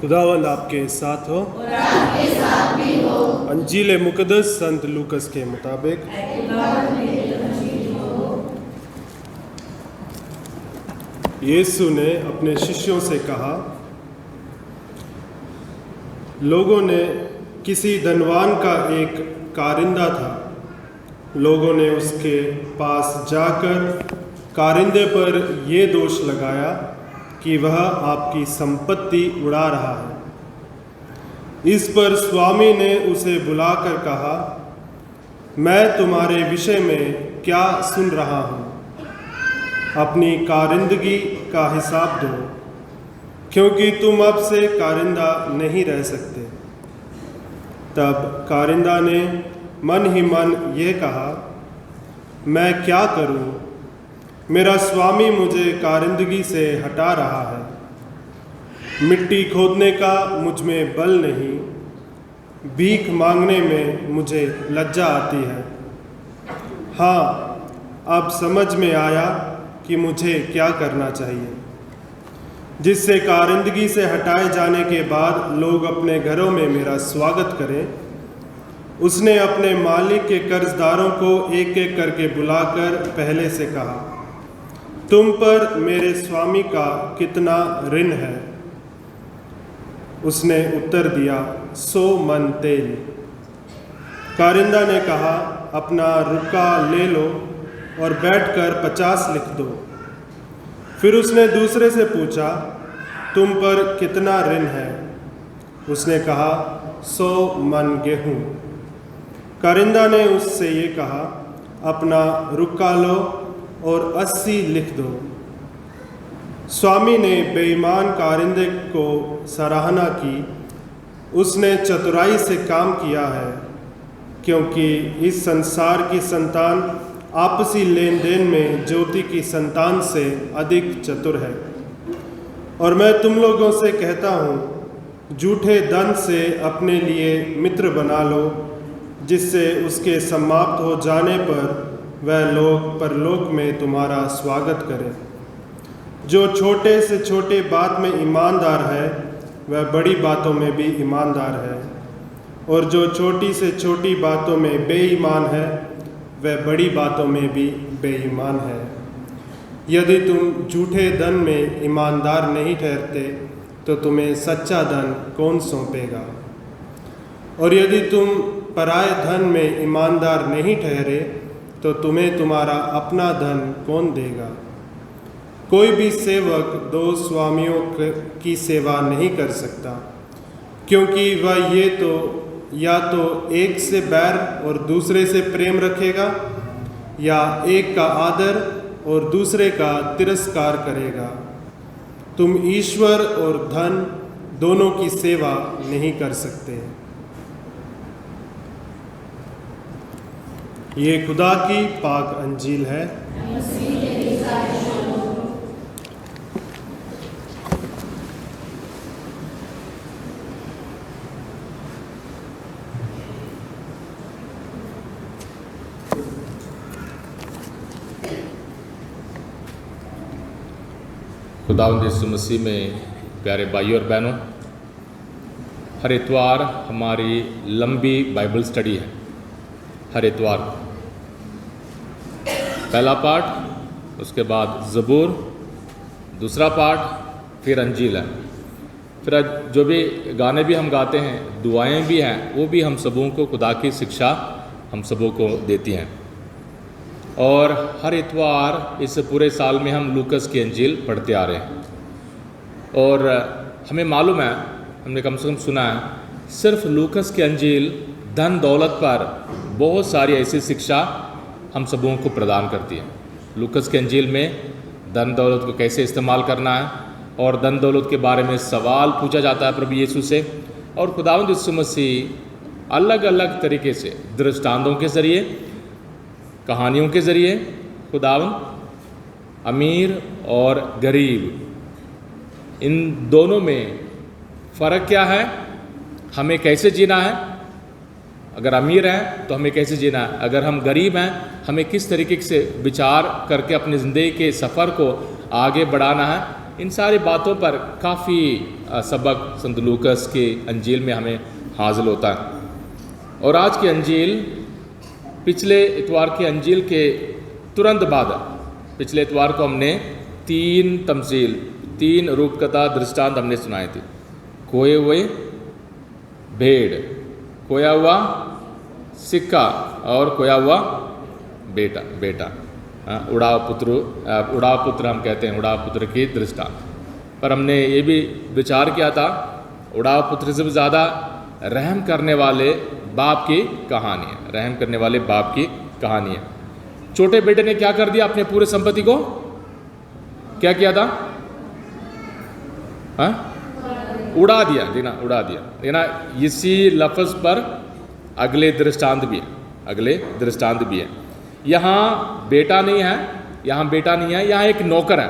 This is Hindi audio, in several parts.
खुदावंद आपके साथ हो और आपके साथ भी हो। अंजील मुकद्दस संत लूकस के मुताबिक। यीशु ने अपने शिष्यों से कहा, लोगों ने किसी धनवान का एक कारिंदा था। लोगों ने उसके पास जाकर कारिंदे पर ये दोष लगाया कि वह आपकी संपत्ति उड़ा रहा है। इस पर स्वामी ने उसे बुलाकर कहा, मैं तुम्हारे विषय में क्या सुन रहा हूँ? अपनी कारिंदगी का हिसाब दो, क्योंकि तुम अब से कारिंदा नहीं रह सकते। तब कारिंदा ने मन ही मन ये कहा, मैं क्या करूँ? मेरा स्वामी मुझे कारिंदगी से हटा रहा है। मिट्टी खोदने का मुझ में बल नहीं, भीख मांगने में मुझे लज्जा आती है। हाँ, अब समझ में आया कि मुझे क्या करना चाहिए, जिससे कारिंदगी से हटाए जाने के बाद लोग अपने घरों में मेरा स्वागत करें। उसने अपने मालिक के कर्जदारों को एक एक करके बुलाकर पहले से कहा, तुम पर मेरे स्वामी का कितना ऋण है? उसने उत्तर दिया, 100 मन तेल। कारिंदा ने कहा, अपना रुका ले लो और बैठकर 50 लिख दो। फिर उसने दूसरे से पूछा, तुम पर कितना ऋण है? उसने कहा, 100 मन गेहूं। कारिंदा ने उससे ये कहा, अपना रुका लो और 80 लिख दो। स्वामी ने बेईमान कारिंदे को सराहना की, उसने चतुराई से काम किया है, क्योंकि इस संसार की संतान आपसी लेन देन में ज्योति की संतान से अधिक चतुर है। और मैं तुम लोगों से कहता हूँ, झूठे धन से अपने लिए मित्र बना लो, जिससे उसके समाप्त हो जाने पर वह लोग परलोक में तुम्हारा स्वागत करें। जो छोटे से छोटे बात में ईमानदार है, वह बड़ी बातों में भी ईमानदार है, और जो छोटी से छोटी बातों में बेईमान है, वह बड़ी बातों में भी बेईमान है। यदि तुम झूठे धन में ईमानदार नहीं ठहरते, तो तुम्हें सच्चा धन कौन सौंपेगा? और यदि तुम पराये धन में ईमानदार नहीं ठहरे, तो तुम्हें तुम्हारा अपना धन कौन देगा? कोई भी सेवक 2 स्वामियों की सेवा नहीं कर सकता, क्योंकि वह ये तो या तो एक से बैर और दूसरे से प्रेम रखेगा, या एक का आदर और दूसरे का तिरस्कार करेगा। तुम ईश्वर और धन दोनों की सेवा नहीं कर सकते। ये खुदा की पाक अंजील है। खुदावंद यीशु मसीह में प्यारे भाइयों और बहनों, हर इतवार हमारी लंबी बाइबल स्टडी है। हर इतवार पहला पाठ, उसके बाद ज़बूर, दूसरा पाठ, फिर अंजील है। फिर जो भी गाने भी हम गाते हैं, दुआएं भी हैं, वो भी हम सबों को खुदा की शिक्षा हम सबों को देती हैं। और हर इतवार इस पूरे साल में हम लूकस की अंजील पढ़ते आ रहे हैं। और हमें मालूम है, हमने कम से कम सुना है, सिर्फ लूकस की अंजील धन दौलत पर बहुत सारी ऐसी शिक्षा हम सबों को प्रदान करती है। लूकस की अंजील में धन दौलत को कैसे इस्तेमाल करना है, और धन दौलत के बारे में सवाल पूछा जाता है प्रभु यीशु से। और खुदावंद यीशु मसीह अलग अलग तरीके से दृष्टांतों के ज़रिए, कहानियों के ज़रिए खुदावंद अमीर और गरीब इन दोनों में फ़र्क क्या है, हमें कैसे जीना है, अगर अमीर हैं तो हमें कैसे जीना है, अगर हम गरीब हैं हमें किस तरीके से विचार करके अपनी ज़िंदगी के सफ़र को आगे बढ़ाना है, इन सारी बातों पर काफ़ी सबक संत लूकस के अंजील में हमें हासिल होता है। और आज की अंजील पिछले इतवार के अंजील के तुरंत बाद, पिछले इतवार को हमने 3 तमसील, 3 रूपकथा दृष्टांत हमने सुनाए थे। खोए हुए भेड़, खोया हुआ सिक्का और खोया हुआ बेटा। उड़ाव पुत्र हम कहते हैं, उड़ाव पुत्र की दृष्टांत पर हमने ये भी विचार किया था, उड़ाव पुत्र से भी ज़्यादा रहम करने वाले बाप की कहानी है, रहम करने वाले बाप की कहानी है। छोटे बेटे ने क्या कर दिया? अपने पूरे संपत्ति को क्या किया था? उड़ा दिया, उड़ा दिया। इसी लफ्ज़ पर अगले दृष्टांत भी है। यहाँ बेटा नहीं है, यहाँ एक नौकर है।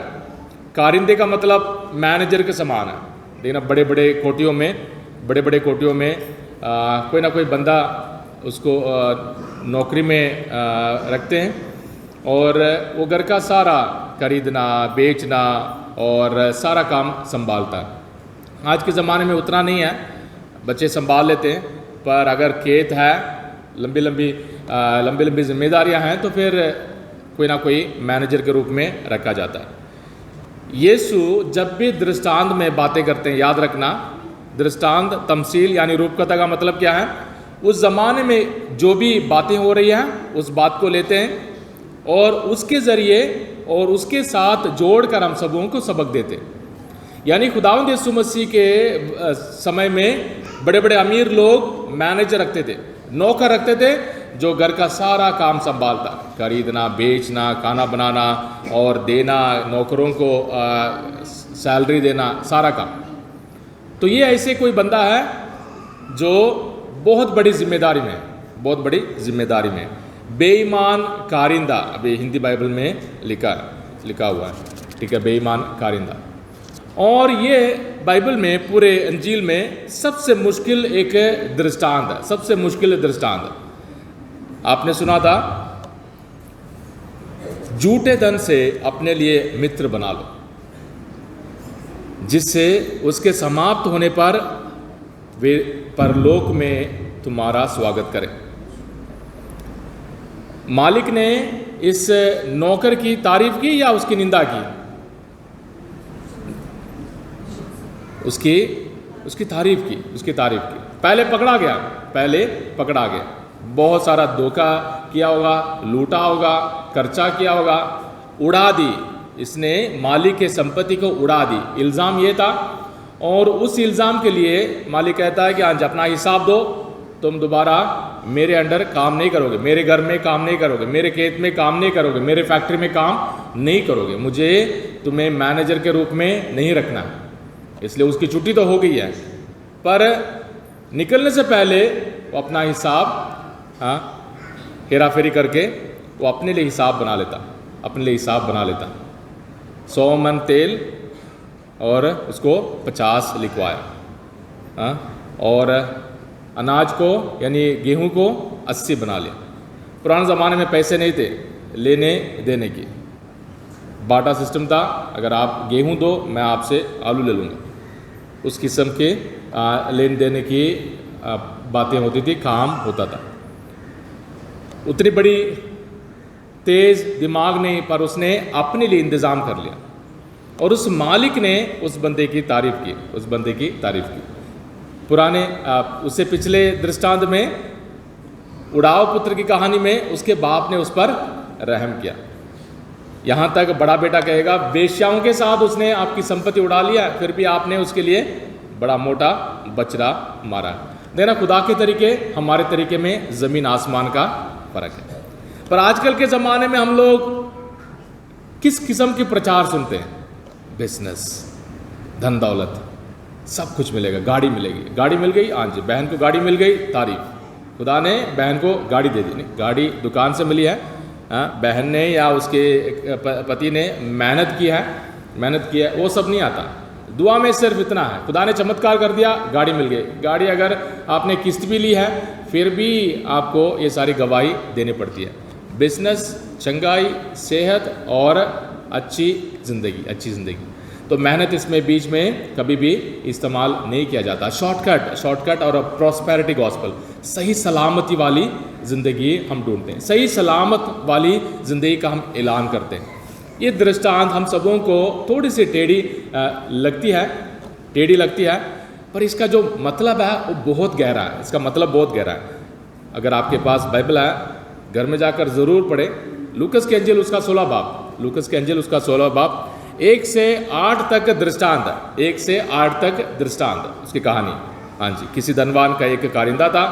कारिंदे का मतलब मैनेजर के समान है। देखना बड़े बड़े कोठियों में कोई ना कोई बंदा उसको नौकरी में रखते हैं और वो घर का सारा खरीदना, बेचना और सारा काम संभालता है। आज के ज़माने में उतना नहीं है, बच्चे संभाल लेते हैं, पर अगर खेत है, लंबी लंबी जिम्मेदारियां हैं, तो फिर कोई ना कोई मैनेजर के रूप में रखा जाता है। यीशु जब भी दृष्टांत में बातें करते हैं, याद रखना, दृष्टांत तमसील यानी रूपकथा का मतलब क्या है? उस ज़माने में जो भी बातें हो रही हैं उस बात को लेते हैं और उसके ज़रिए और उसके साथ जोड़कर हम सबों को सबक देते हैं। यानी खुदावंद यीशु मसीह के समय में बड़े बड़े अमीर लोग मैनेजर रखते थे, नौकर रखते थे, जो घर का सारा काम संभालता, खरीदना, बेचना, खाना बनाना और देना, नौकरों को सैलरी देना, सारा काम। तो ये ऐसे कोई बंदा है जो बहुत बड़ी जिम्मेदारी में बेईमान कारिंदा, अभी हिंदी बाइबल में लिखा हुआ है, ठीक है, बेईमान कारिंदा। और ये बाइबल में पूरे अंजील में सबसे मुश्किल एक दृष्टांत है, सबसे मुश्किल दृष्टांत। आपने सुना था, झूठे धन से अपने लिए मित्र बना लो, जिससे उसके समाप्त होने पर वे परलोक में तुम्हारा स्वागत करें। मालिक ने इस नौकर की तारीफ की या उसकी निंदा की? उसकी तारीफ की। पहले पकड़ा गया, बहुत सारा धोखा किया होगा, लूटा होगा, खर्चा किया होगा, उड़ा दी, इसने मालिक के संपत्ति को उड़ा दी। इल्ज़ाम ये था और उस इल्ज़ाम के लिए मालिक कहता है कि आज अपना हिसाब दो, तुम दोबारा मेरे अंडर काम नहीं करोगे, मेरे घर में काम नहीं करोगे, मेरे खेत में काम नहीं करोगे, मेरे फैक्ट्री में काम नहीं करोगे, मुझे तुम्हें मैनेजर के रूप में नहीं रखना। इसलिए उसकी छुट्टी तो हो गई है, पर निकलने से पहले वो अपना हिसाब हेरा फेरी करके वो अपने लिए हिसाब बना लेता। 100 मन तेल और उसको 50 लिखवाया, और अनाज को यानी गेहूं को 80 बना लिया। पुराने ज़माने में पैसे नहीं थे लेने देने की, बाटा सिस्टम था, अगर आप गेहूं दो मैं आपसे आलू ले लूँगा, उस किस्म के लेन देने की बातें होती थी, काम होता था। उतनी बड़ी तेज़ दिमाग नहीं, पर उसने अपने लिए इंतज़ाम कर लिया और उस मालिक ने उस बंदे की तारीफ़ की। पुराने उससे पिछले दृष्टांत में उड़ाव पुत्र की कहानी में उसके बाप ने उस पर रहम किया। यहाँ तक बड़ा बेटा कहेगा, वेश्याओं के साथ उसने आपकी संपत्ति उड़ा लिया, फिर भी आपने उसके लिए बड़ा मोटा बछड़ा मारा। देखना, खुदा के तरीके हमारे तरीके में ज़मीन आसमान का फ़र्क है। पर आजकल के ज़माने में हम लोग किस किस्म के प्रचार सुनते हैं? बिजनेस, धन दौलत, सब कुछ मिलेगा, गाड़ी मिलेगी, गाड़ी मिल गई, हाँ जी, बहन को गाड़ी मिल गई, तारीफ, खुदा ने बहन को गाड़ी दे दी। नहीं, गाड़ी दुकान से मिली है, बहन ने या उसके पति ने मेहनत की है, वो सब नहीं आता। दुआ में सिर्फ इतना है, खुदा ने चमत्कार कर दिया, गाड़ी मिल गई। गाड़ी अगर आपने किस्त भी ली है फिर भी आपको ये सारी गवाही देनी पड़ती है। बिजनेस, चंगाई, सेहत और अच्छी ज़िंदगी। तो मेहनत इसमें बीच में कभी भी इस्तेमाल नहीं किया जाता। शॉर्टकट और प्रॉस्पेरिटी गॉस्पेल, सही सलामती वाली ज़िंदगी हम ढूंढते हैं, सही सलामत वाली ज़िंदगी का हम ऐलान करते हैं। ये दृष्टांत हम सबों को थोड़ी सी टेढ़ी लगती है, पर इसका जो मतलब है वो बहुत गहरा है। इसका मतलब बहुत गहरा है। अगर आपके पास बाइबल है, घर में जाकर ज़रूर पढ़ें। लूकस के अंजिल उसका 16 बाब 1 से 8 तक दृष्टांत है, 1 से 8 तक दृष्टांत उसकी कहानी। हाँ जी, किसी धनवान का एक कारिंदा था,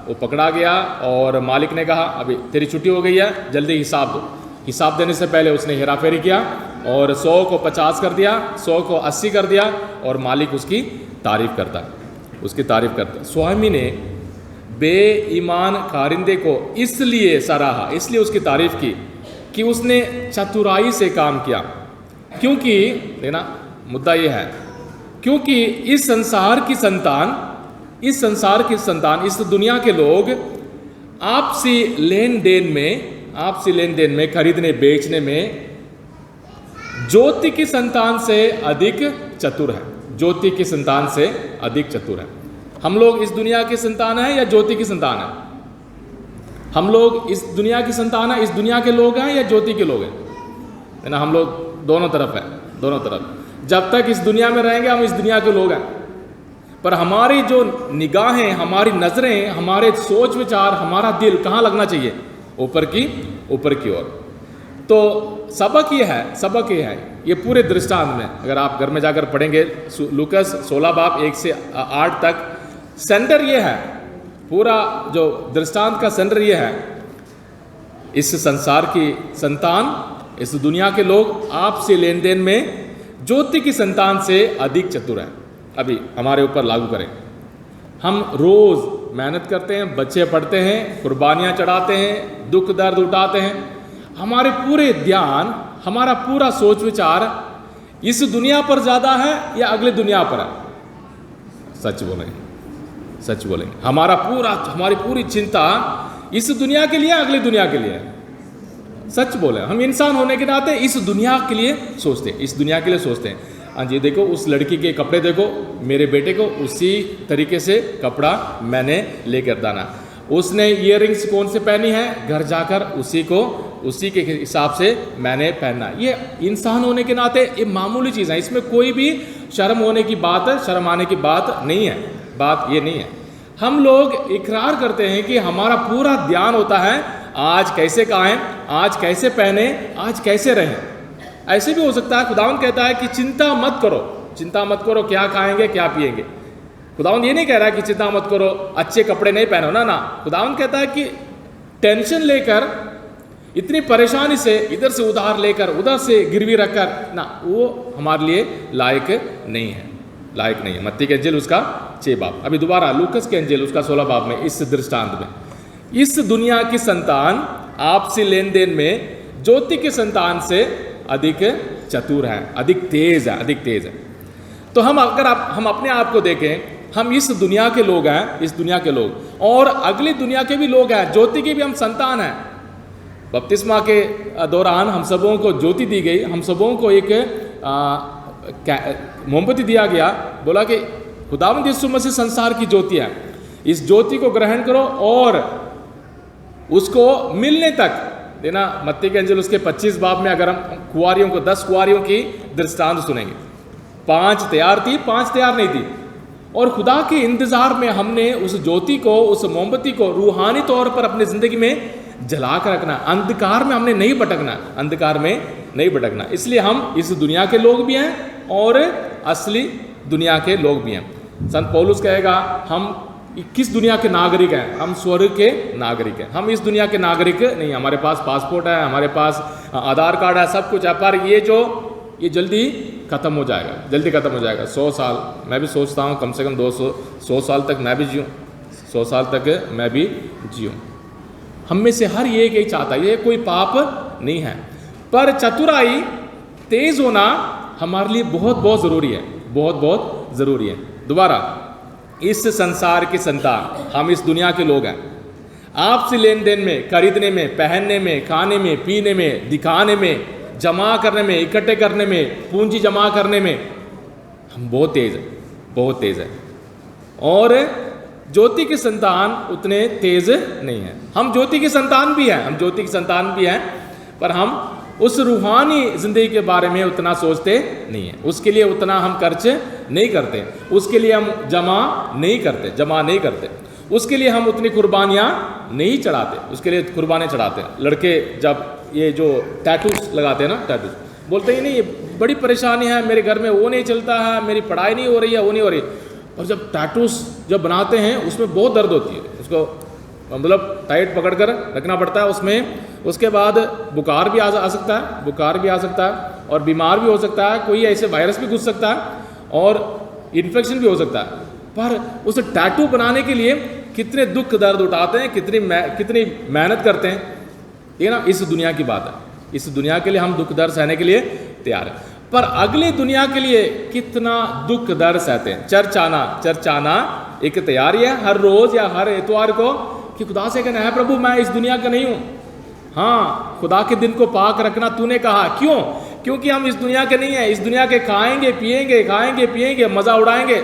वो पकड़ा गया और मालिक ने कहा अभी तेरी छुट्टी हो गई है, जल्दी हिसाब दो। हिसाब देने से पहले उसने हेराफेरी किया और 100 को 50 कर दिया, 100 को 80 कर दिया, और मालिक उसकी तारीफ करता। स्वामी ने बेईमान कारिंदे को इसलिए सराहा, इसलिए उसकी तारीफ की कि उसने चतुराई से काम किया। क्योंकि देखना मुद्दा ये है, क्योंकि इस संसार की संतान, इस दुनिया के लोग आपसी लेन देन में खरीदने बेचने में ज्योति की संतान से अधिक चतुर है। हम लोग इस दुनिया की संतान है या ज्योति की संतान है? हम लोग इस दुनिया की संतान है, इस दुनिया के लोग हैं या ज्योति के लोग हैं? है ना, हम लोग दोनों तरफ। जब तक इस दुनिया में रहेंगे हम इस दुनिया के लोग हैं, पर हमारी जो निगाहें, हमारी नजरें, हमारे सोच विचार, हमारा दिल कहाँ लगना चाहिए? ऊपर की ओर। तो सबक ये है ये पूरे दृष्टांत में, अगर आप घर में जाकर पढ़ेंगे लूकस 16 बाब 1 से 8 तक, सेंटर ये है, पूरा जो दृष्टांत का सेंटर ये है, इस संसार की संतान, इस दुनिया के लोग आपसी लेन देन में ज्योति की संतान से अधिक चतुर हैं। अभी हमारे ऊपर लागू करें। हम रोज मेहनत करते हैं, बच्चे पढ़ते हैं, कुर्बानियाँ चढ़ाते हैं, दुख दर्द उठाते हैं। हमारे पूरे ध्यान, हमारा पूरा सोच विचार इस दुनिया पर ज़्यादा है या अगली दुनिया पर है? सच बोलेंगे। हमारी पूरी चिंता इस दुनिया के लिए, अगली दुनिया के लिए है। सच बोले, हम इंसान होने के नाते इस दुनिया के लिए सोचते हैं। हाँ जी, देखो उस लड़की के कपड़े देखो, मेरे बेटे को उसी तरीके से कपड़ा मैंने लेकर दाना। उसने ईयररिंग्स कौन से पहनी है, घर जाकर उसी के हिसाब से मैंने पहनना। ये इंसान होने के नाते ये मामूली चीज़ है, इसमें कोई भी शर्म आने की बात नहीं है। बात ये नहीं है। हम लोग इकरार करते हैं कि हमारा पूरा ध्यान होता है आज कैसे खाएं, आज कैसे पहने, आज कैसे रहें। ऐसे भी हो सकता है खुदावंद कहता है कि चिंता मत करो क्या खाएंगे क्या पिएंगे। खुदावंद ये नहीं कह रहा है कि चिंता मत करो अच्छे कपड़े नहीं पहनो ना। खुदावंद कहता है कि टेंशन लेकर, इतनी परेशानी से, इधर से उधार लेकर, उधर से गिरवी रखकर ना, वो हमारे लिए लायक नहीं है। मत्ती के अंजिल उसका 6 बाब। अभी दोबारा लूकस के अंजिल उसका 16 बाब में इस दृष्टांत में, इस दुनिया की संतान आपसी लेन देन में ज्योति की संतान से अधिक चतुर है, अधिक तेज है। तो हम अपने आप को देखें, हम इस दुनिया के लोग हैं, और अगली दुनिया के भी लोग हैं, ज्योति के भी हम संतान हैं। बपतिस्मा के दौरान हम सबों को ज्योति दी गई, हम सबों को एक मोमबत्ती दिया गया, बोला कि खुदावंद यीशु मसीह संसार की ज्योति है, इस ज्योति को ग्रहण करो और उसको मिलने तक देना। मत्ती के अंजिल उसके 25 बाब में अगर हम कुंवारियों को 10 कुंवारियों की दृष्टांत सुनेंगे, 5 तैयार थी, 5 तैयार नहीं थी, और खुदा के इंतजार में हमने उस ज्योति को, उस मोमबत्ती को रूहानी तौर पर अपनी जिंदगी में जला कर रखना। अंधकार में हमने नहीं भटकना, इसलिए हम इस दुनिया के लोग भी हैं और असली दुनिया के लोग भी हैं। संत पौलुस कहेगा हम किस दुनिया के नागरिक हैं? हम स्वर्ग के नागरिक हैं। हम इस दुनिया के नागरिक नहीं। हमारे पास पासपोर्ट है, हमारे पास आधार कार्ड है, सब कुछ है, पर ये जल्दी खत्म हो जाएगा। 100 साल, मैं भी सोचता हूँ कम से कम 100 साल तक मैं भी जीऊँ, 100 साल तक मैं भी जीऊँ। हम में से हर एक यही चाहता है, ये कोई पाप नहीं है, पर चतुराई, तेज होना हमारे लिए बहुत ज़रूरी है। दोबारा, इस संसार की संतान, हम इस दुनिया के लोग हैं। आपसी लेन देन में, खरीदने में, पहनने में, खाने में, पीने में, दिखाने में, जमा करने में, इकट्ठे करने में, पूंजी जमा करने में, हम बहुत तेज़ है, बहुत तेज़ है। और ज्योति की संतान उतने तेज़ नहीं है। हम ज्योति की संतान भी हैं, हम ज्योति की संतान भी हैं, पर हम उस रूहानी ज़िंदगी के बारे में उतना सोचते नहीं हैं, उसके लिए उतना हम खर्च नहीं करते, उसके लिए हम जमा नहीं करते, उसके लिए हम उतनी कुर्बानियाँ नहीं चढ़ाते, उसके लिए कुर्बानी चढ़ाते। लड़के जब ये जो टैटूस लगाते हैं ना, टैटूस बोलते ही नहीं ये बड़ी परेशानी है, मेरे घर में वो नहीं चलता है, मेरी पढ़ाई नहीं हो रही है, वो नहीं हो रही। और जब टैटूस जब बनाते हैं उसमें बहुत दर्द होती है, उसको मतलब टाइट पकड़ कर रखना पड़ता है उसमें। उसके बाद बुखार भी आ सकता है, बुखार भी आ सकता है, और बीमार भी हो सकता है, कोई ऐसे वायरस भी घुस सकता है और इन्फेक्शन भी हो सकता है। पर उस टैटू बनाने के लिए कितने दुख दर्द उठाते हैं, कितनी मेहनत करते हैं, ये ना इस दुनिया की बात है। इस दुनिया के लिए हम दुख दर्द सहने के लिए तैयार हैं, पर अगली दुनिया के लिए कितना दुख दर्द सहते हैं। चर्च आना एक तैयारी है हर रोज़ या हर एतवार को, कि खुदा से कहना है प्रभु मैं इस दुनिया का नहीं हूँ। हाँ, खुदा के दिन को पाक रखना तूने कहा। क्यों? क्योंकि हम इस दुनिया के नहीं हैं, इस दुनिया के खाएंगे पिएंगे मज़ा उड़ाएंगे,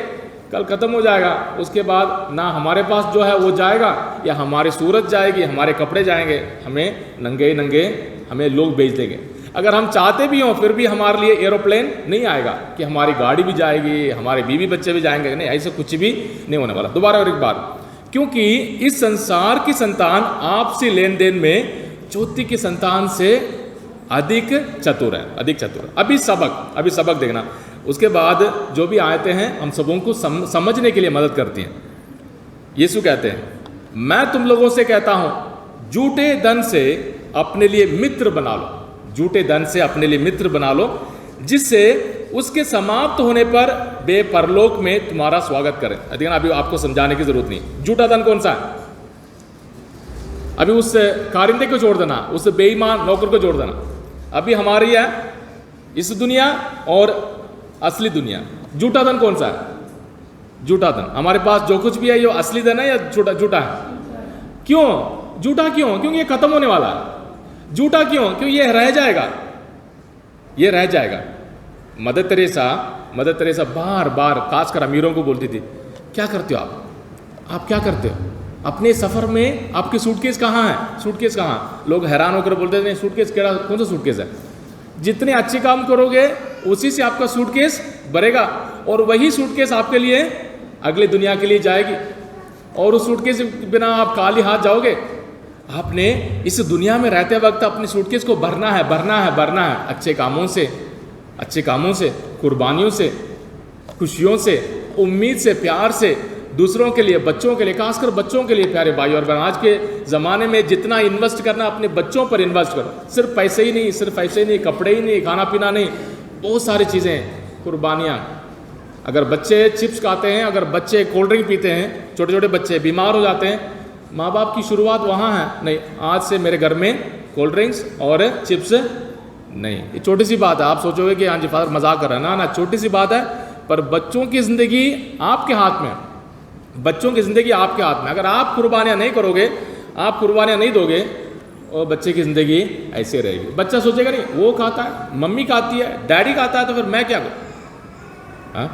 कल ख़त्म हो जाएगा। उसके बाद ना हमारे पास जो है वो जाएगा, या हमारी सूरत जाएगी, हमारे कपड़े जाएंगे, हमें नंगे हमें लोग बेच देंगे। अगर हम चाहते भी हों फिर भी हमारे लिए एरोप्लेन नहीं आएगा कि हमारी गाड़ी भी जाएगी, हमारे बीवी बच्चे भी जाएंगे, नहीं, ऐसा कुछ भी नहीं होने वाला। दोबारा और एक बार, क्योंकि इस संसार की संतान आपसी लेन देन में ज्योति की संतान से अधिक चतुर है। अभी सबक देखना, उसके बाद जो भी आयतें हैं हम सबों को समझने के लिए मदद करती हैं। यीशु कहते हैं, मैं तुम लोगों से कहता हूं झूठे धन से अपने लिए मित्र बना लो, झूठे धन से अपने लिए मित्र बना लो, जिससे उसके समाप्त होने पर वे परलोक में तुम्हारा स्वागत करें। लेकिन अभी आपको समझाने की जरूरत नहीं। झूठा धन कौन सा है? अभी उस कारिंदे को छोड़ देना, उस बेईमान नौकर को छोड़ देना। अभी हमारी है इस दुनिया और असली दुनिया। झूठा धन कौन सा है? झूठा धन हमारे पास जो कुछ भी है ये असली धन है या झूठा है? क्यों झूठा? क्यों? क्योंकि ये खत्म होने वाला है। झूठा क्यों? क्यों ये रह जाएगा। मदर तेरेसा बार बार खासकर अमीरों को बोलती थी, क्या करते हो आप क्या करते हो अपने सफर में? आपके सूटकेस कहाँ है? लोग हैरान होकर बोलते थे, सूटकेस कौन सा सूटकेस है? जितने अच्छे काम करोगे उसी से आपका सूटकेस भरेगा, और वही सूटकेस आपके लिए अगली दुनिया के लिए जाएगी, और उस सूटकेस के बिना आप खाली हाथ जाओगे। आपने इस दुनिया में रहते वक्त अपनी सूटकेस को भरना है अच्छे कामों से, कुर्बानियों से, खुशियों से, उम्मीद से, प्यार से, दूसरों के लिए, बच्चों के लिए, खासकर बच्चों के लिए। प्यारे भाई और बहन, आज के ज़माने में जितना इन्वेस्ट करना अपने बच्चों पर इन्वेस्ट करो। सिर्फ पैसे ही नहीं, कपड़े ही नहीं, खाना पीना नहीं, बहुत सारी चीज़ें, कुर्बानियाँ। अगर बच्चे चिप्स खाते हैं, अगर बच्चे कोल्ड ड्रिंक पीते हैं, छोटे छोटे बच्चे बीमार हो जाते हैं, माँ बाप की शुरुआत वहाँ है। नहीं, आज से मेरे घर में कोल्ड ड्रिंक्स और चिप्स नहीं। ये छोटी सी बात है। आप सोचोगे कि हाँ जी फादर मजाक कर रहे हैं, ना, छोटी सी बात है, पर बच्चों की ज़िंदगी आपके हाथ में, अगर आप कुर्बानियाँ नहीं करोगे, आप कुर्बानियाँ नहीं दोगे, और बच्चे की ज़िंदगी ऐसे रहेगी। बच्चा सोचेगा नहीं वो खाता है, मम्मी खाती है, डैडी खाता है, तो फिर मैं क्या करूँ?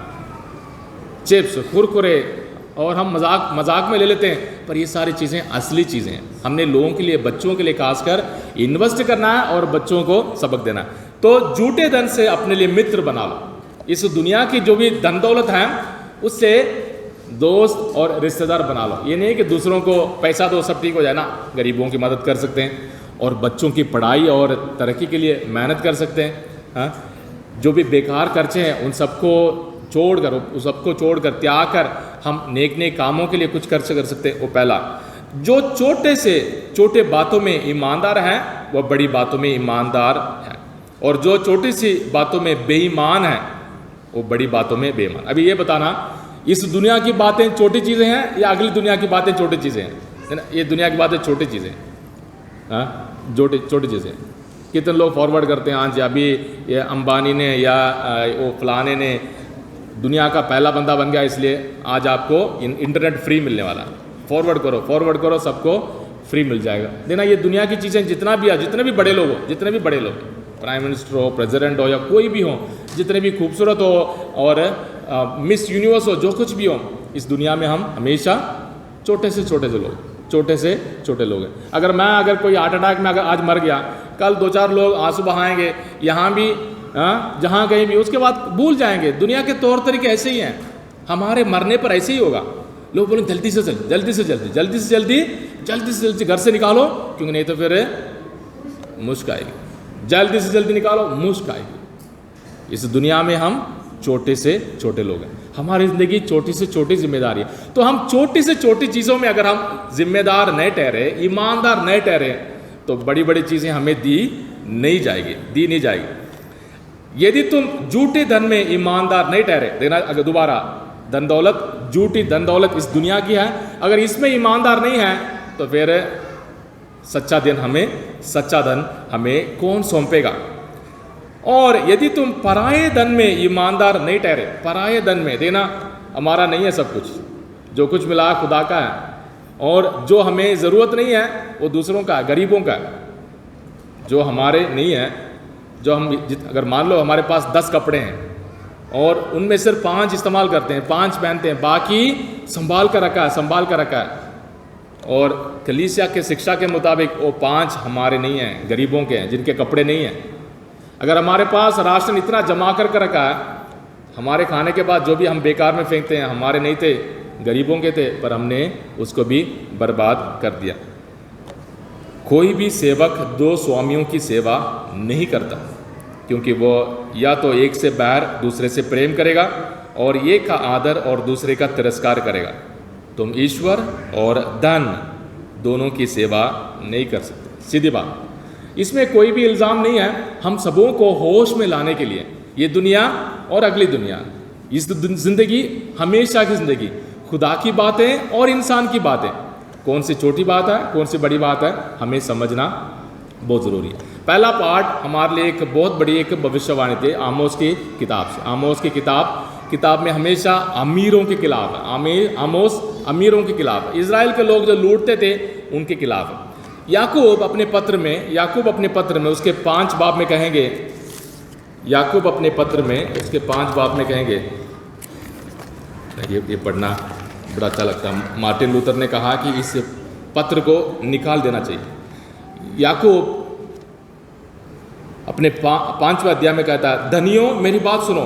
चिप्स, कुरकुरे, और हम मजाक में ले लेते हैं, पर ये सारी चीज़ें असली चीज़ें हैं। हमने लोगों के लिए, बच्चों के लिए खासकर इन्वेस्ट करना है और बच्चों को सबक देना है। तो झूठे धन से अपने लिए मित्र बना लो। इस दुनिया की जो भी धन दौलत है उससे दोस्त और रिश्तेदार बना लो। ये नहीं कि दूसरों को पैसा दो सब ठीक हो जाए ना, गरीबों की मदद कर सकते हैं, और बच्चों की पढ़ाई और तरक्की के लिए मेहनत कर सकते हैं। हाँ, जो भी बेकार खर्चे हैं उन सबको छोड़कर त्याग कर हम नेक कामों के लिए कुछ खर्च कर सकते हैं। वो पहला, जो छोटे से छोटे बातों में ईमानदार है वह बड़ी बातों में ईमानदार है, और जो छोटी सी बातों में बेईमान है वो बड़ी बातों में बेईमान। अभी ये बताना, इस दुनिया की बातें छोटी चीज़ें हैं या अगली दुनिया की बातें छोटी चीज़ें हैं? है ना, ये दुनिया की बातें छोटी चीज़ें हैं। हाँ, छोटी चीज़ें। कितने लोग फॉरवर्ड करते हैं, हाँ जी अभी ये अंबानी ने या वो फलाने ने दुनिया का पहला बंदा बन गया, इसलिए आज आपको इंटरनेट फ्री मिलने वाला है। फॉरवर्ड करो, सबको फ्री मिल जाएगा। देना, ये दुनिया की चीज़ें जितना भी है, जितने भी बड़े लोग, प्राइम मिनिस्टर हो, प्रेसिडेंट हो, या कोई भी हो, जितने भी खूबसूरत हो और मिस यूनिवर्स हो, जो कुछ भी हो, इस दुनिया में हम हमेशा छोटे से छोटे लोग हैं। अगर कोई हार्ट अटैक में अगर आज मर गया, कल 2-4 लोग आंसू बहाएंगे, यहाँ भी जहाँ कहीं भी, उसके बाद भूल जाएंगे। दुनिया के तौर तरीके ऐसे ही हैं, हमारे मरने पर ऐसे ही होगा। लोग बोलें जल्दी से जल्दी घर से निकालो, क्योंकि नहीं तो फिर मुश्क आएगी। जल्दी से जल्दी निकालो, मुश्क आएगी। इस दुनिया में हम छोटे से छोटे लोग हैं, हमारी ज़िंदगी छोटी से छोटी जिम्मेदारी है। तो हम छोटी से छोटी चीज़ों में अगर हम जिम्मेदार नहीं ठहरे, ईमानदार नहीं ठहरे, तो बड़ी बड़ी चीज़ें हमें दी नहीं जाएगी। यदि तुम झूठे धन में ईमानदार नहीं ठहरे, देना अगर दोबारा धन दौलत, झूठी धन दौलत इस दुनिया की है, अगर इसमें ईमानदार नहीं है तो फिर सच्चा धन हमें कौन सौंपेगा। और यदि तुम पराये धन में ईमानदार नहीं ठहरे, पराये धन में देना हमारा नहीं है, सब कुछ जो कुछ मिला खुदा का है, और जो हमें ज़रूरत नहीं है वो दूसरों का है, गरीबों का है। जो हमारे नहीं है, जो हम अगर मान लो हमारे पास 10 कपड़े हैं और उनमें सिर्फ 5 इस्तेमाल करते हैं, 5 पहनते हैं, बाकी संभाल कर रखा है। और कलीसिया के शिक्षा के मुताबिक वो 5 हमारे नहीं हैं, गरीबों के हैं, जिनके कपड़े नहीं हैं। अगर हमारे पास राशन इतना जमा कर रखा है, हमारे खाने के बाद जो भी हम बेकार में फेंकते हैं, हमारे नहीं थे, गरीबों के थे, पर हमने उसको भी बर्बाद कर दिया। कोई भी सेवक 2 स्वामियों की सेवा नहीं करता, क्योंकि वो या तो एक से बैर दूसरे से प्रेम करेगा, और एक का आदर और दूसरे का तिरस्कार करेगा। तुम ईश्वर और धन दोनों की सेवा नहीं कर सकते, सीधी बात। इसमें कोई भी इल्ज़ाम नहीं है, हम सबों को होश में लाने के लिए ये दुनिया और अगली दुनिया, इस ज़िंदगी, हमेशा की ज़िंदगी, खुदा की बातें और इंसान की बातें, कौन सी छोटी बात है, कौन सी बड़ी बात है, हमें समझना बहुत ज़रूरी है। पहला पार्ट हमारे लिए एक बहुत बड़ी एक भविष्यवाणी थी आमोस की किताब से। आमोस की किताब में हमेशा अमीरों के खिलाफ है। आमोस अमीरों के खिलाफ है, इसराइल के लोग जो लूटते थे उनके खिलाफ है। याकूब अपने पत्र में उसके 5 बाब में कहेंगे, याकूब अपने पत्र में उसके 5 बाब में कहेंगे, ये पढ़ना बड़ा अच्छा लगता है। मार्टिन लूथर ने कहा कि इस पत्र को निकाल देना चाहिए। याकूब अपने 5वें अध्याय में कहता है, धनियों मेरी बात सुनो,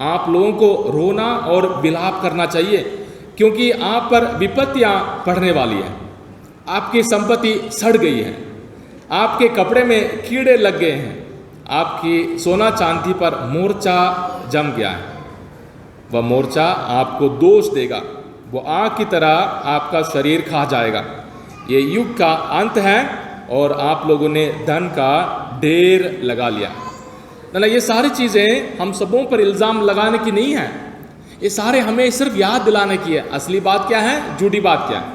आप लोगों को रोना और विलाप करना चाहिए, क्योंकि आप पर विपत्तियां पड़ने वाली हैं। आपकी संपत्ति सड़ गई है, आपके कपड़े में कीड़े लग गए हैं, आपकी सोना चांदी पर मोर्चा जम गया है। वह मोर्चा आपको दोष देगा, वो आग की तरह आपका शरीर खा जाएगा। ये युग का अंत है और आप लोगों ने धन का ढेर लगा लिया। ना ये सारी चीज़ें हम सबों पर इल्ज़ाम लगाने की नहीं है, ये सारे हमें सिर्फ याद दिलाने की है। असली बात क्या है, झूठी बात क्या है,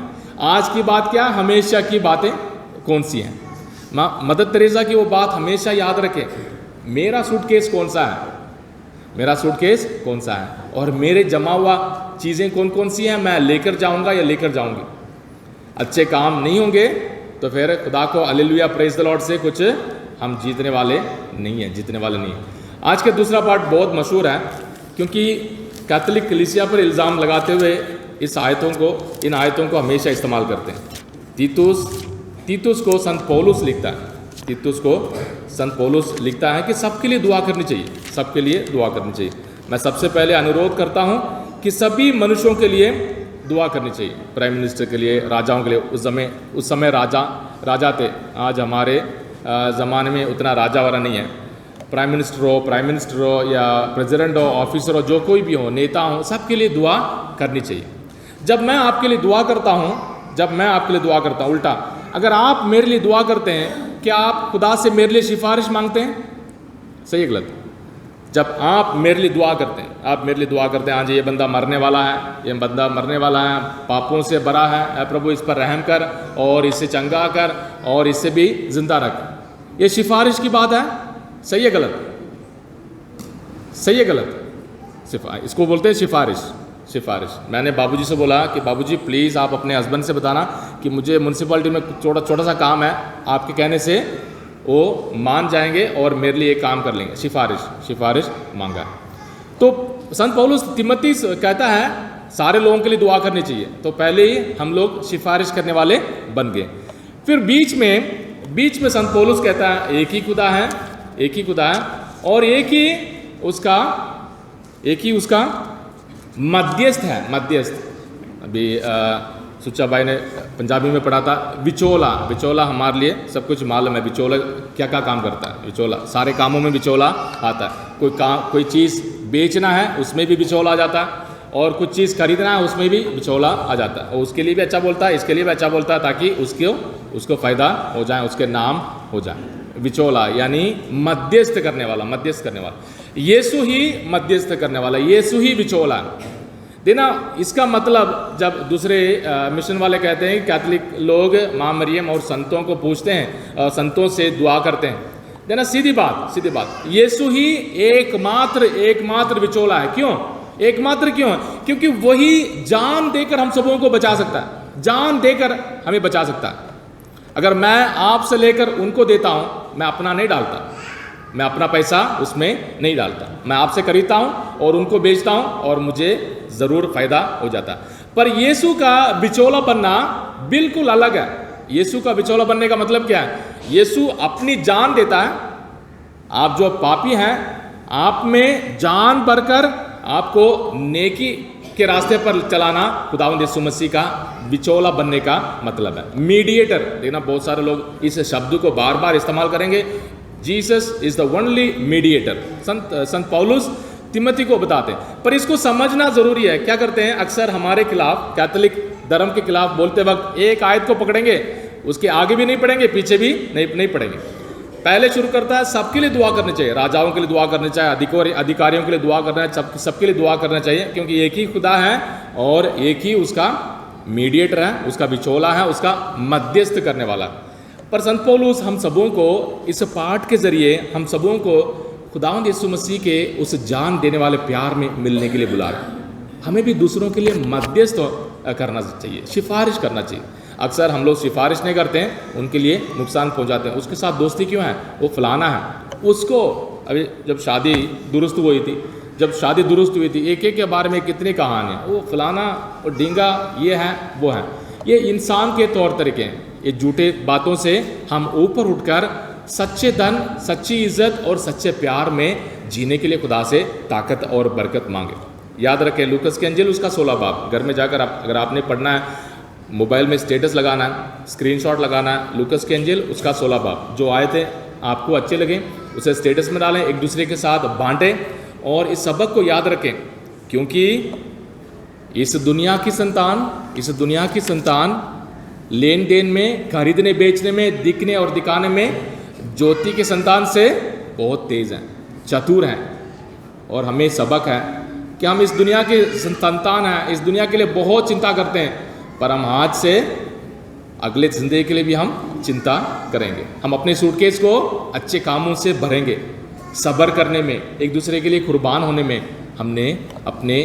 आज की बात क्या, हमेशा की बातें कौन सी हैं। मदर तेरेसा की वो बात हमेशा याद रखें, मेरा सूटकेस कौन सा है और मेरे जमा हुआ चीज़ें कौन कौन सी हैं, मैं लेकर जाऊंगा या लेकर जाऊंगी। अच्छे काम नहीं होंगे तो फिर खुदा को हालेलुया प्रेज द लॉर्ड से कुछ हम जीतने वाले नहीं हैं। आज का दूसरा पार्ट बहुत मशहूर है, क्योंकि कैथोलिक कलीसिया पर इल्ज़ाम लगाते हुए इन आयतों को हमेशा इस्तेमाल करते हैं। तीतुस को संत पौलुस लिखता है कि सबके लिए दुआ करनी चाहिए। मैं सबसे पहले अनुरोध करता हूं कि सभी मनुष्यों के लिए दुआ करनी चाहिए, प्राइम मिनिस्टर के लिए, राजाओं के लिए। उस समय राजा थे, आज हमारे ज़माने में उतना राजा वाला नहीं है। प्राइम मिनिस्टर हो या प्रेसिडेंट हो, ऑफिसर हो, जो कोई भी हो, नेता हो, सबके लिए दुआ करनी चाहिए। जब मैं आपके लिए दुआ करता हूँ उल्टा, अगर आप मेरे लिए दुआ करते हैं, क्या आप खुदा से मेरे लिए सिफारिश मांगते हैं? सही है गलत? जब आप मेरे लिए दुआ करते हैं, हाँ जी ये बंदा मरने वाला है, पापों से भरा है, प्रभु इस पर रहम कर और इसे चंगा कर और इसे भी जिंदा रख, ये सिफारिश की बात है। सही है गलत? इसको बोलते हैं सिफारिश। मैंने बाबूजी से बोला कि बाबूजी प्लीज़ आप अपने हस्बैंड से बताना कि मुझे म्यूनसिपैलिटी में छोटा सा काम है, आपके कहने से वो मान जाएंगे और मेरे लिए एक काम कर लेंगे। सिफारिश मांगा। तो संत पौलुस तिमोथी कहता है सारे लोगों के लिए दुआ करनी चाहिए। तो पहले ही हम लोग सिफारिश करने वाले बन गए। फिर बीच में संत पौलुस कहता है एक ही खुदा है, एक ही खुदा है, और एक ही उसका मध्यस्थ है। मध्यस्थ अभी सुच्चा भाई ने पंजाबी में पढ़ा था, विचोला हमारे लिए सब कुछ मालूम है। विचोला क्या क्या काम करता है? विचोला सारे कामों में विचोला आता है। कोई चीज़ बेचना है उसमें भी विचोला आ जाता है, और कुछ चीज़ खरीदना है उसमें भी विचोला आ जाता है। और उसके लिए भी अच्छा बोलता है, इसके लिए भी अच्छा बोलता है, ताकि उसको फ़ायदा हो जाए, उसके नाम हो जाए। विचोला यानी मध्यस्थ करने वाला। यीशु ही मध्यस्थ करने वाला, यीशु ही विचोला देना। इसका मतलब जब दूसरे मिशन वाले कहते हैं, कैथोलिक लोग माँ मरियम और संतों को पूछते हैं, संतों से दुआ करते हैं, देना सीधी बात यीशु ही एकमात्र विचोला है। क्यों एकमात्र? क्यों? क्योंकि वही जान देकर हम सबों को बचा सकता है, जान देकर हमें बचा सकता है। अगर मैं आपसे लेकर उनको देता हूं, मैं अपना नहीं डालता, मैं अपना पैसा उसमें नहीं डालता, मैं आपसे खरीदता हूं और उनको बेचता हूं और मुझे ज़रूर फायदा हो जाता है। पर यीशु का बिचौला बनना बिल्कुल अलग है। यीशु का बिचौला बनने का मतलब क्या है? यीशु अपनी जान देता है। आप जो पापी हैं, आप में जान भरकर आपको नेकी के रास्ते पर चलाना खुदावंद यीशु मसीह का बिचौला बनने का मतलब है। मीडिएटर, देखना बहुत सारे लोग इस शब्द को बार बार इस्तेमाल करेंगे। Jesus is the only mediator. संत पौलुस तिमोथी को बताते हैं, पर इसको समझना जरूरी है। क्या करते हैं अक्सर हमारे खिलाफ, कैथोलिक धर्म के खिलाफ बोलते वक्त एक आयत को पकड़ेंगे, उसके आगे भी नहीं पढ़ेंगे, पीछे भी नहीं पढ़ेंगे। पहले शुरू करता है सबके लिए दुआ करनी चाहिए, राजाओं के लिए दुआ करनी चाहिए, अधिकारियों के लिए दुआ करना है, सबके लिए दुआ करना चाहिए, क्योंकि एक ही खुदा है और एक ही उसका मीडिएटर है, उसका बिचौला है, उसका मध्यस्थ करने वाला। पर संत पौलुस हम सबों को इस पाठ के जरिए हम सबों को खुदावंद यीशु मसीह के उस जान देने वाले प्यार में मिलने के लिए बुला रहे हैं। हमें भी दूसरों के लिए मध्यस्थ करना चाहिए, सिफारिश करना चाहिए। अक्सर हम लोग सिफारिश नहीं करते हैं, उनके लिए नुकसान पहुंचाते हैं। उसके साथ दोस्ती क्यों है? वो फलाना है, उसको अभी जब शादी दुरुस्त हुई थी, एक के बारे में कितनी कहानियाँ, वो फलाना और डींगा, ये है वो है। ये इंसान के तौर तरीके हैं। ये झूठे बातों से हम ऊपर उठकर सच्चे धन, सच्ची इज्जत और सच्चे प्यार में जीने के लिए खुदा से ताकत और बरकत मांगे। याद रखें लूकस के अंजिल उसका 16 बाब, घर में जाकर अगर आपने पढ़ना है, मोबाइल में स्टेटस लगाना है, स्क्रीनशॉट लगाना है, लूकस के अंजिल उसका 16 बाब। जो आए थे आपको अच्छे लगे उसे स्टेटस में डालें, एक दूसरे के साथ बांटें और इस सबक को याद रखें, क्योंकि इस दुनिया की संतान लेन देन में, खरीदने बेचने में, दिखने और दिखाने में ज्योति के संतान से बहुत तेज हैं, चतुर हैं। और हमें सबक है कि हम इस दुनिया के संतान हैं, इस दुनिया के लिए बहुत चिंता करते हैं, पर हम आज से अगले जिंदगी के लिए भी हम चिंता करेंगे। हम अपने सूटकेस को अच्छे कामों से भरेंगे, सब्र करने में, एक दूसरे के लिए कुर्बान होने में हमने अपने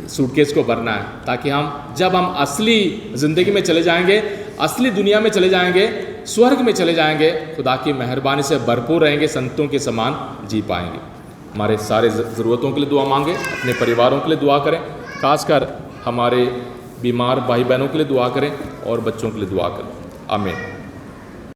सूटकेस को भरना है, ताकि जब हम असली ज़िंदगी में चले जाएंगे, असली दुनिया में चले जाएंगे, स्वर्ग में चले जाएंगे, खुदा की मेहरबानी से भरपूर रहेंगे, संतों के समान जी पाएंगे। हमारे सारे ज़रूरतों के लिए दुआ मांगे, अपने परिवारों के लिए दुआ करें, खासकर हमारे बीमार भाई बहनों के लिए दुआ करें और बच्चों के लिए दुआ करें। आमीन।